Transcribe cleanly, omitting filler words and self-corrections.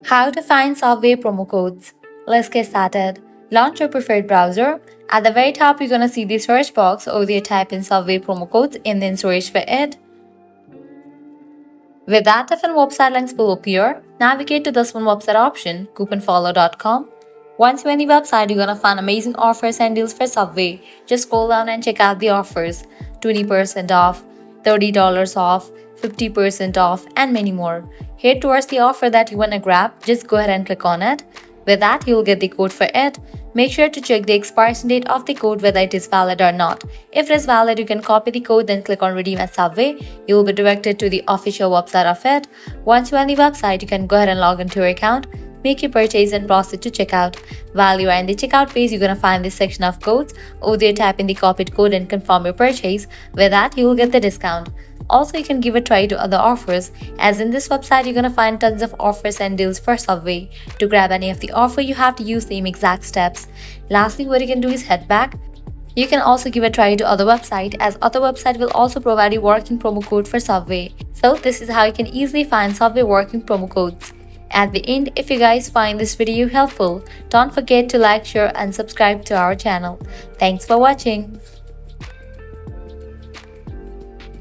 How to find Subway promo codes. Let's get started. Launch your preferred browser. At the very top, you're gonna see the search box over there. Type in Subway promo codes and then search for it. With that, different website links will appear. Navigate to this one website option, couponfollow.com. Once you're in the website, you're gonna find amazing offers and deals for Subway. Just scroll down and check out the offers: 20% off, $30 off, 50% off, and many more. Head towards the offer that you wanna grab, just go ahead and click on it. With that, you'll get the code for it. Make sure to check the expiration date of the code whether it is valid or not. If it is valid, you can copy the code, then click on Redeem at Subway. You will be directed to the official website of it. Once you're on the website, you can go ahead and log into your account, make your purchase, and proceed to checkout. While you are in the checkout page, you're going to find this section of codes. Over there, type in the copied code and confirm your purchase. With that, you will get the discount. Also, you can give a try to other offers, as in this website you're gonna find tons of offers and deals for Subway. To grab any of the offer, you have to use same exact steps. Lastly, what you can do is head back. You can also give a try to other website, as other website will also provide you working promo code for Subway. So this is how you can easily find Subway working promo codes. At the end, if you guys find this video helpful, don't forget to like, share and subscribe to our channel. Thanks for watching.